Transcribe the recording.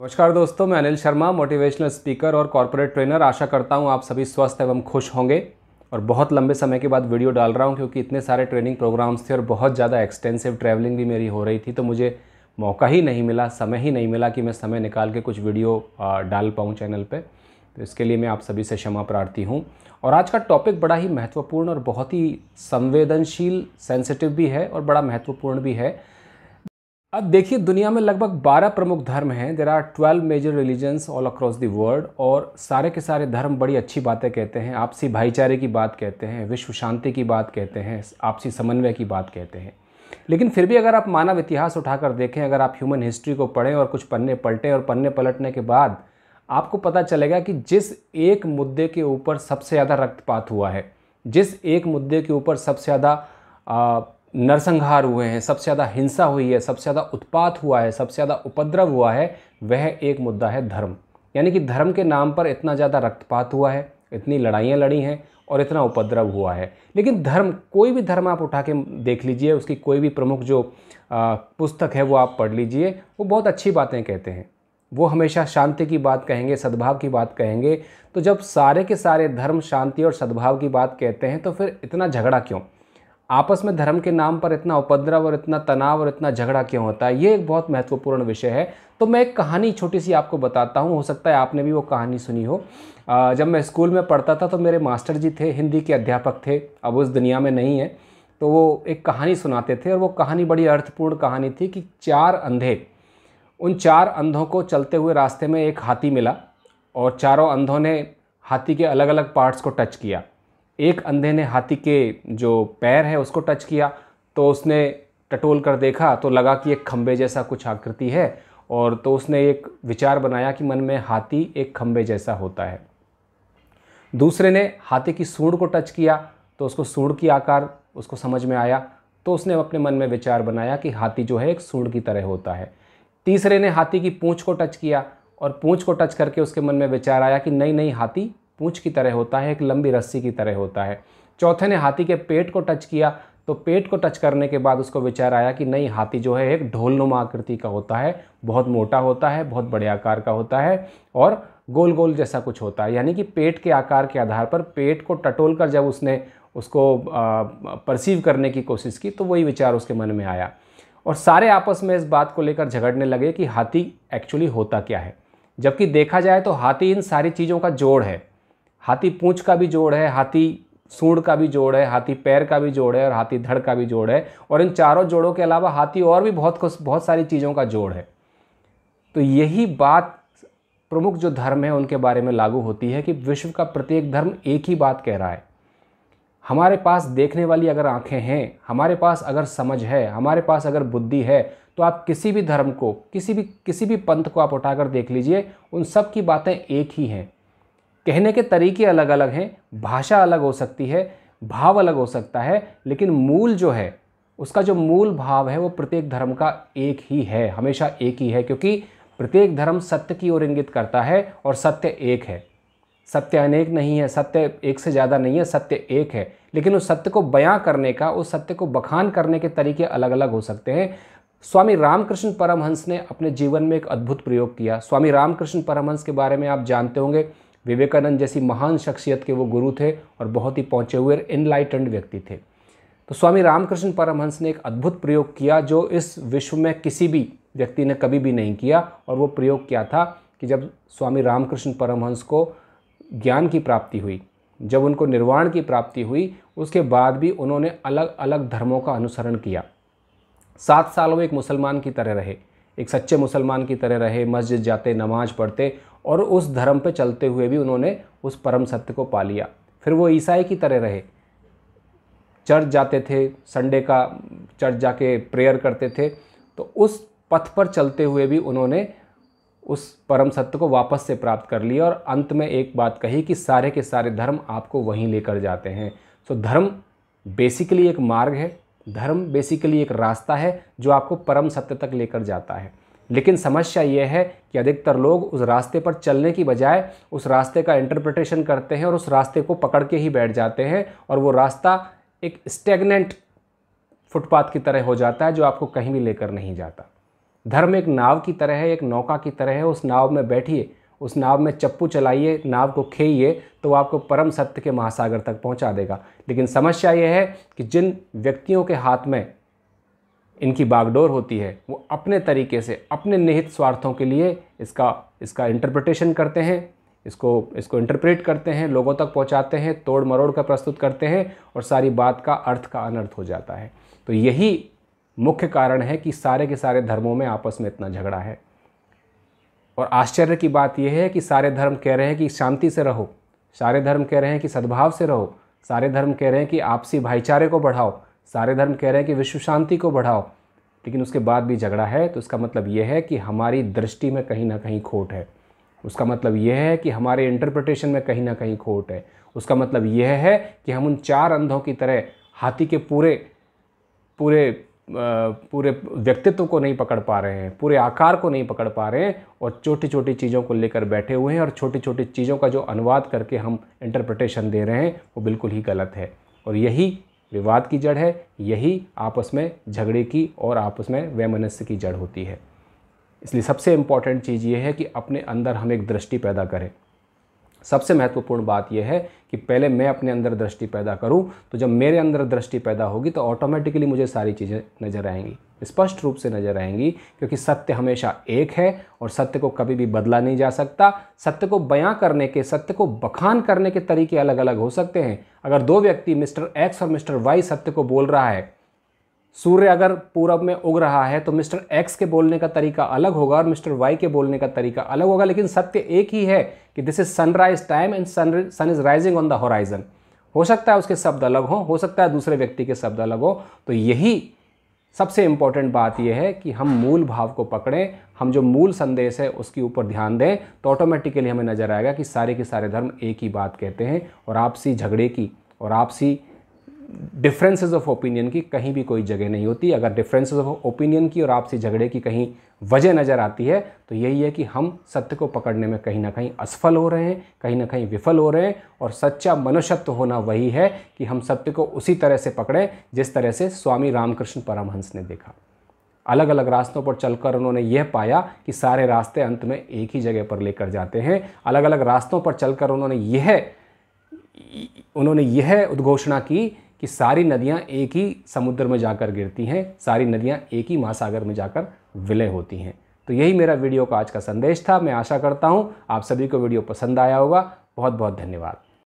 नमस्कार दोस्तों, मैं अनिल शर्मा, मोटिवेशनल स्पीकर और कॉर्पोरेट ट्रेनर। आशा करता हूं आप सभी स्वस्थ एवं खुश होंगे। और बहुत लंबे समय के बाद वीडियो डाल रहा हूं क्योंकि इतने सारे ट्रेनिंग प्रोग्राम्स थे और बहुत ज़्यादा एक्सटेंसिव ट्रैवलिंग भी मेरी हो रही थी, तो मुझे मौका ही नहीं मिला, समय ही नहीं मिला कि मैं समय निकाल के कुछ वीडियो डाल पाऊँ चैनल पर। तो इसके लिए मैं आप सभी से क्षमा प्रार्थी हूँ। और आज का टॉपिक बड़ा ही महत्वपूर्ण और बहुत ही संवेदनशील, सेंसिटिव भी है और बड़ा महत्वपूर्ण भी है। अब देखिए, दुनिया में लगभग 12 प्रमुख धर्म हैं। There are 12 major religions all across the world. और सारे के सारे धर्म बड़ी अच्छी बातें कहते हैं, आपसी भाईचारे की बात कहते हैं, विश्व शांति की बात कहते हैं, आपसी समन्वय की बात कहते हैं। लेकिन फिर भी अगर आप मानव इतिहास उठाकर देखें, अगर आप ह्यूमन हिस्ट्री को पढ़ें और कुछ पन्ने पलटें, और पन्ने पलटने के बाद आपको पता चलेगा कि जिस एक मुद्दे के ऊपर सबसे ज़्यादा रक्तपात हुआ है, जिस एक मुद्दे के ऊपर सबसे ज़्यादा नरसंहार हुए हैं, सबसे ज़्यादा हिंसा हुई है, सबसे ज़्यादा उत्पात हुआ है, सबसे ज़्यादा उपद्रव हुआ है, वह एक मुद्दा है धर्म। यानी कि धर्म के नाम पर इतना ज़्यादा रक्तपात हुआ है, इतनी लड़ाइयाँ लड़ी हैं और इतना उपद्रव हुआ है। लेकिन धर्म, कोई भी धर्म आप उठा के देख लीजिए, उसकी कोई भी प्रमुख जो पुस्तक है वो आप पढ़ लीजिए, वो बहुत अच्छी बातें कहते हैं। वो हमेशा शांति की बात कहेंगे, सद्भाव की बात कहेंगे। तो जब सारे के सारे धर्म शांति और सद्भाव की बात कहते हैं, तो फिर इतना झगड़ा क्यों? आपस में धर्म के नाम पर इतना उपद्रव और इतना तनाव और इतना झगड़ा क्यों होता है? ये एक बहुत महत्वपूर्ण विषय है। तो मैं एक कहानी छोटी सी आपको बताता हूँ, हो सकता है आपने भी वो कहानी सुनी हो। जब मैं स्कूल में पढ़ता था तो मेरे मास्टर जी थे, हिंदी के अध्यापक थे, अब उस दुनिया में नहीं है। तो वो एक कहानी सुनाते थे और वो कहानी बड़ी अर्थपूर्ण कहानी थी कि 4 अंधे, उन 4 अंधों को चलते हुए रास्ते में एक हाथी मिला और चारों अंधों ने हाथी के अलग अलग पार्ट्स को टच किया। एक अंधे ने हाथी के जो पैर है उसको टच किया, तो उसने टटोल कर देखा तो लगा कि एक खंबे जैसा कुछ आकृति है, और तो उसने एक विचार बनाया कि मन में हाथी एक खंबे जैसा होता है। दूसरे ने हाथी की सूंड को टच किया तो उसको सूंड की आकार उसको समझ में आया, तो उसने अपने मन में विचार बनाया कि हाथी जो है एक सूंड की तरह होता है। तीसरे ने हाथी की पूंछ को टच किया और पूंछ को टच करके उसके मन में विचार आया कि नहीं नहीं, हाथी पूंछ की तरह होता है, एक लंबी रस्सी की तरह होता है। चौथे ने हाथी के पेट को टच किया, तो पेट को टच करने के बाद उसको विचार आया कि नहीं, हाथी जो है एक ढोलनुमा आकृति का होता है, बहुत मोटा होता है, बहुत बड़े आकार का होता है और गोल गोल जैसा कुछ होता है। यानी कि पेट के आकार के आधार पर पेट को टटोल कर जब उसने उसको परसीव करने की कोशिश की, तो वही विचार उसके मन में आया। और सारे आपस में इस बात को लेकर झगड़ने लगे कि हाथी एक्चुअली होता क्या है। जबकि देखा जाए तो हाथी इन सारी चीज़ों का जोड़ है। हाथी पूंछ का भी जोड़ है, हाथी सूंड का भी जोड़ है, हाथी पैर का भी जोड़ है और हाथी धड़ का भी जोड़ है। और इन चारों जोड़ों के अलावा हाथी और भी बहुत सारी चीज़ों का जोड़ है। तो यही बात प्रमुख जो धर्म है उनके बारे में लागू होती है कि विश्व का प्रत्येक धर्म एक ही बात कह रहा है। हमारे पास देखने वाली अगर आंखें हैं, हमारे पास अगर समझ है, हमारे पास अगर बुद्धि है, तो आप किसी भी धर्म को, किसी भी पंथ को आप उठाकर देख लीजिए, उन सब की बातें एक ही हैं। कहने के तरीके अलग अलग हैं, भाषा अलग हो सकती है, भाव अलग हो सकता है, लेकिन मूल जो है, उसका जो मूल भाव है वो प्रत्येक धर्म का एक ही है, हमेशा एक ही है। क्योंकि प्रत्येक धर्म सत्य की ओर इंगित करता है और सत्य एक है। सत्य अनेक नहीं है, सत्य एक से ज़्यादा नहीं है, सत्य एक है। लेकिन उस सत्य को बयां करने का, उस सत्य को बखान करने के तरीके अलग अलग हो सकते हैं। स्वामी रामकृष्ण परमहंस ने अपने जीवन में एक अद्भुत प्रयोग किया। स्वामी रामकृष्ण परमहंस के बारे में आप जानते होंगे, विवेकानंद जैसी महान शख्सियत के वो गुरु थे और बहुत ही पहुँचे हुए इनलाइटेंड व्यक्ति थे। तो स्वामी रामकृष्ण परमहंस ने एक अद्भुत प्रयोग किया जो इस विश्व में किसी भी व्यक्ति ने कभी भी नहीं किया। और वो प्रयोग क्या था कि जब स्वामी रामकृष्ण परमहंस को ज्ञान की प्राप्ति हुई, जब उनको निर्वाण की प्राप्ति हुई, उसके बाद भी उन्होंने अलग अलग धर्मों का अनुसरण किया। 7 साल वो एक मुसलमान की तरह रहे, एक सच्चे मुसलमान की तरह रहे, मस्जिद जाते, नमाज पढ़ते और उस धर्म पे चलते हुए भी उन्होंने उस परम सत्य को पा लिया। फिर वो ईसाई की तरह रहे, चर्च जाते थे, संडे का चर्च जाके प्रेयर करते थे। तो उस पथ पर चलते हुए भी उन्होंने उस परम सत्य को वापस से प्राप्त कर लिया और अंत में एक बात कही कि सारे के सारे धर्म आपको वहीं लेकर जाते हैं। सो धर्म बेसिकली एक मार्ग है, धर्म बेसिकली एक रास्ता है जो आपको परम सत्य तक लेकर जाता है। लेकिन समस्या ये है कि अधिकतर लोग उस रास्ते पर चलने की बजाय उस रास्ते का इंटरप्रिटेशन करते हैं और उस रास्ते को पकड़ के ही बैठ जाते हैं, और वो रास्ता एक स्टेगनेंट फुटपाथ की तरह हो जाता है जो आपको कहीं भी लेकर नहीं जाता। धर्म एक नाव की तरह है, एक नौका की तरह है। उस नाव में बैठिए, उस नाव में चप्पू चलाइए, नाव को खेइए तो वो आपको परम सत्य के महासागर तक पहुंचा देगा। लेकिन समस्या यह है कि जिन व्यक्तियों के हाथ में इनकी बागडोर होती है वो अपने तरीके से अपने निहित स्वार्थों के लिए इसका इंटरप्रिटेशन करते हैं, इसको इंटरप्रेट करते हैं, लोगों तक पहुंचाते हैं, तोड़ मरोड़ कर प्रस्तुत करते हैं और सारी बात का अर्थ का अनर्थ हो जाता है। तो यही मुख्य कारण है कि सारे के सारे धर्मों में आपस में इतना झगड़ा है। और आश्चर्य की बात यह है कि सारे धर्म कह रहे हैं कि शांति से रहो, सारे धर्म कह रहे हैं कि सद्भाव से रहो, सारे धर्म कह रहे हैं कि आपसी भाईचारे को बढ़ाओ, सारे धर्म कह रहे हैं कि विश्व शांति को बढ़ाओ, लेकिन उसके बाद भी झगड़ा है। तो इसका मतलब यह है कि हमारी दृष्टि में कहीं ना कहीं खोट है। उसका मतलब यह है कि हमारे इंटरप्रिटेशन में कहीं ना कहीं खोट है। उसका मतलब यह है कि हम उन चार अंधों की तरह हाथी के पूरे व्यक्तित्व को नहीं पकड़ पा रहे हैं, पूरे आकार को नहीं पकड़ पा रहे हैं और छोटी छोटी चीज़ों को लेकर बैठे हुए हैं। और छोटी छोटी चीज़ों का जो अनुवाद करके हम इंटरप्रिटेशन दे रहे हैं वो बिल्कुल ही गलत है। और यही विवाद की जड़ है, यही आपस में झगड़े की और आपस में वैमनस्य की जड़ होती है। इसलिए सबसे इम्पॉर्टेंट चीज़ ये है कि अपने अंदर हम एक दृष्टि पैदा करें। सबसे महत्वपूर्ण बात यह है कि पहले मैं अपने अंदर दृष्टि पैदा करूं, तो जब मेरे अंदर दृष्टि पैदा होगी तो ऑटोमेटिकली मुझे सारी चीज़ें नज़र आएंगी, स्पष्ट रूप से नज़र आएंगी, क्योंकि सत्य हमेशा एक है और सत्य को कभी भी बदला नहीं जा सकता। सत्य को बयां करने के, सत्य को बखान करने के तरीके अलग अलग हो सकते हैं। अगर दो व्यक्ति मिस्टर एक्स और मिस्टर वाई सत्य को बोल रहा है, सूर्य अगर पूरब में उग रहा है तो मिस्टर एक्स के बोलने का तरीका अलग होगा और मिस्टर वाई के बोलने का तरीका अलग होगा, लेकिन सत्य एक ही है कि this is sunrise time and sun is rising on the horizon. हो सकता है उसके शब्द अलग हो सकता है दूसरे व्यक्ति के शब्द अलग हो। तो यही सबसे इंपॉर्टेंट बात यह है कि हम मूल भाव को पकड़ें, हम जो मूल संदेश है उसके ऊपर ध्यान दें, तो ऑटोमेटिकली हमें नजर आएगा कि सारे के सारे धर्म एक ही बात कहते हैं और आपसी झगड़े की और आपसी डिफरेंसेस ऑफ ओपिनियन की कहीं भी कोई जगह नहीं होती। अगर डिफरेंसेस ऑफ ओपिनियन की और आपसी झगड़े की कहीं वजह नज़र आती है तो यही है कि हम सत्य को पकड़ने में कहीं ना कहीं असफल हो रहे हैं, कहीं ना कहीं विफल हो रहे हैं। और सच्चा मनुष्यत्व होना वही है कि हम सत्य को उसी तरह से पकड़ें जिस तरह से स्वामी रामकृष्ण परमहंस ने देखा। अलग अलग रास्तों पर चलकर उन्होंने यह पाया कि सारे रास्ते अंत में एक ही जगह पर लेकर जाते हैं। अलग अलग रास्तों पर चलकर उन्होंने यह उद्घोषणा की कि सारी नदियां एक ही समुद्र में जाकर गिरती हैं, सारी नदियां एक ही महासागर में जाकर विलय होती हैं। तो यही मेरा वीडियो का आज का संदेश था। मैं आशा करता हूं आप सभी को वीडियो पसंद आया होगा। बहुत बहुत धन्यवाद।